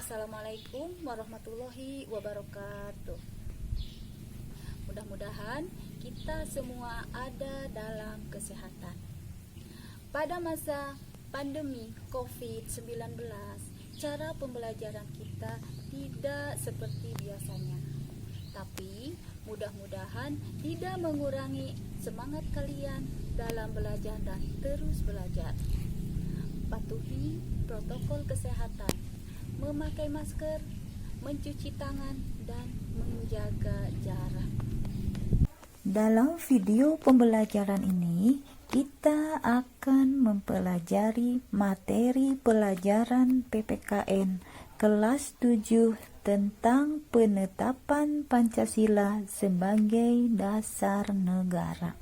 Assalamualaikum warahmatullahi wabarakatuh. Mudah-mudahan kita semua ada dalam kesehatan. Pada masa pandemi COVID-19, cara pembelajaran kita tidak seperti biasanya. Tapi mudah-mudahan tidak mengurangi semangat kalian dalam belajar dan terus belajar. Patuhi protokol kesehatan, memakai masker, mencuci tangan, dan menjaga jarak. Dalam video pembelajaran ini, kita akan mempelajari materi pelajaran PPKN kelas 7 tentang penetapan Pancasila sebagai dasar negara.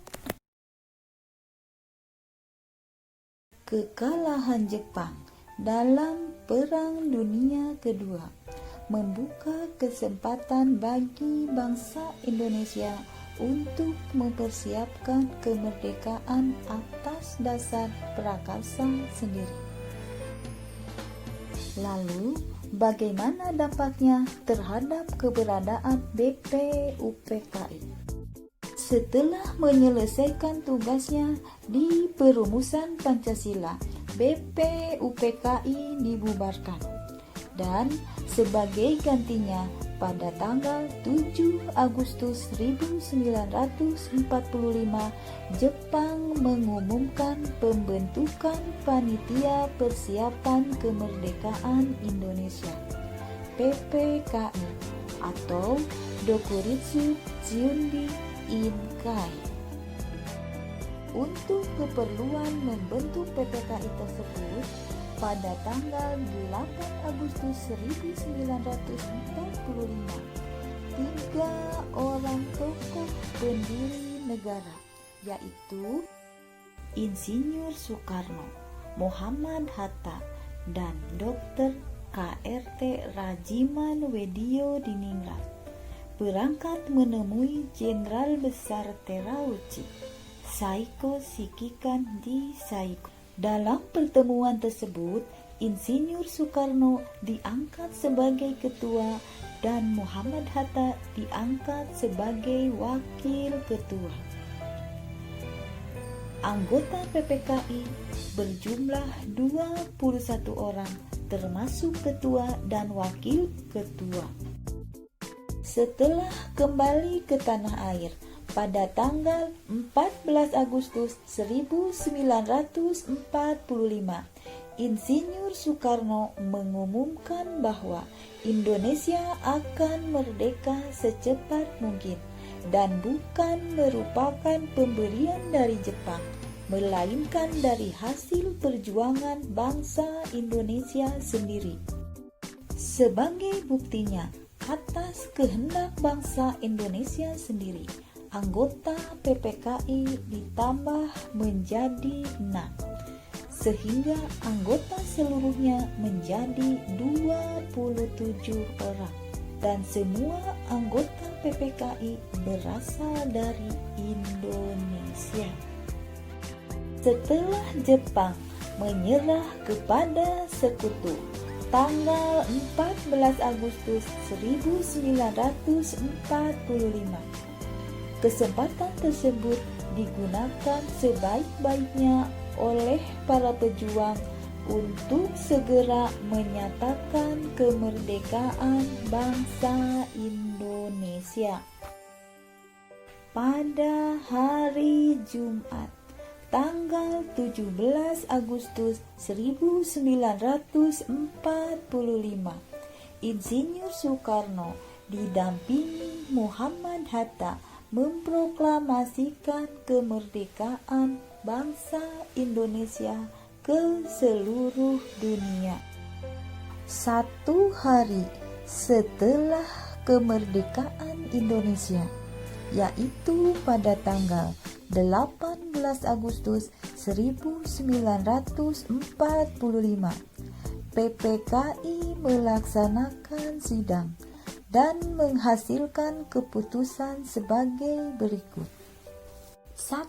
Kekalahan Jepang dalam Perang Dunia Kedua membuka kesempatan bagi bangsa Indonesia untuk mempersiapkan kemerdekaan atas dasar prakarsa sendiri. Lalu, bagaimana dampaknya terhadap keberadaan BPUPKI? Setelah menyelesaikan tugasnya di perumusan Pancasila, BPUPKI dibubarkan. Dan sebagai gantinya, pada tanggal 7 Agustus 1945, Jepang mengumumkan pembentukan Panitia Persiapan Kemerdekaan Indonesia (PPKI) atau Dokuritsu Junbi Inkai. Untuk keperluan membentuk PPKI tersebut, pada tanggal 8 Agustus 1945, 3 orang tokoh pendiri negara, yaitu Insinyur Soekarno, Muhammad Hatta, dan Dr. K.R.T. Rajiman Weddiodiningrat, berangkat menemui Jenderal Besar Terauchi, Saiko Shikikan di Saiko. Dalam pertemuan tersebut, Insinyur Soekarno diangkat sebagai ketua dan Muhammad Hatta diangkat sebagai wakil ketua. Anggota PPKI berjumlah 21 orang, termasuk ketua dan wakil ketua. Setelah kembali ke tanah air, pada tanggal 14 Agustus 1945, Insinyur Soekarno mengumumkan bahwa Indonesia akan merdeka secepat mungkin dan bukan merupakan pemberian dari Jepang, melainkan dari hasil perjuangan bangsa Indonesia sendiri. Sebagai buktinya, atas kehendak bangsa Indonesia sendiri, anggota PPKI ditambah menjadi 6, sehingga anggota seluruhnya menjadi 27 orang, dan semua anggota PPKI berasal dari Indonesia. Setelah Jepang menyerah kepada sekutu, tanggal 14 Agustus 1945, kesempatan tersebut digunakan sebaik-baiknya oleh para pejuang untuk segera menyatakan kemerdekaan bangsa Indonesia. Pada hari Jumat, tanggal 17 Agustus 1945, Insinyur Soekarno didampingi Muhammad Hatta memproklamasikan kemerdekaan bangsa Indonesia ke seluruh dunia. 1 hari setelah kemerdekaan Indonesia, yaitu pada tanggal 18 Agustus 1945, PPKI melaksanakan sidang dan menghasilkan keputusan sebagai berikut. 1.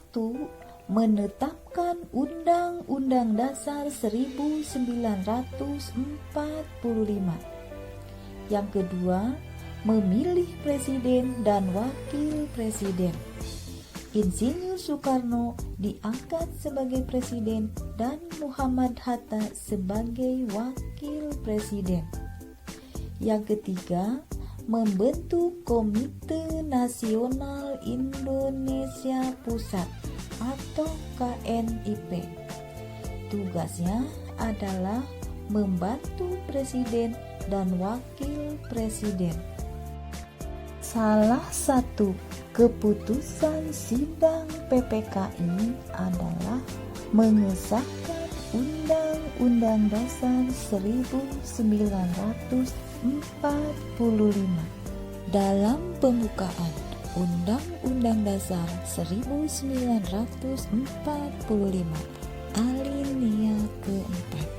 Menetapkan Undang-Undang Dasar 1945. Yang kedua, memilih presiden dan wakil presiden. Insinyur Soekarno diangkat sebagai presiden dan Muhammad Hatta sebagai wakil presiden. Yang ketiga, membentuk Komite Nasional Indonesia Pusat atau KNIP. Tugasnya adalah membantu presiden dan wakil presiden. Salah satu keputusan sidang PPKI adalah mengesahkan Undang-Undang Dasar 1945. Dalam pembukaan Undang-Undang Dasar 1945 alinea keempat,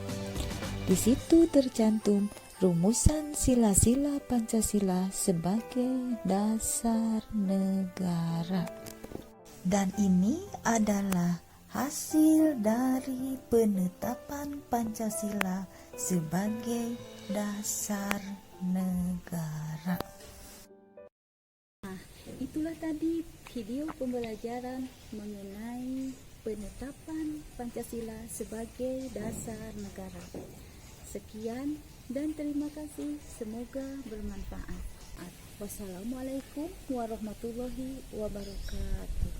di situ tercantum rumusan sila-sila Pancasila sebagai dasar negara. Dan ini adalah hasil dari penetapan Pancasila sebagai dasar negara. Nah, itulah tadi video pembelajaran mengenai penetapan Pancasila sebagai dasar negara. Sekian dan terima kasih, semoga bermanfaat. Wassalamualaikum warahmatullahi wabarakatuh.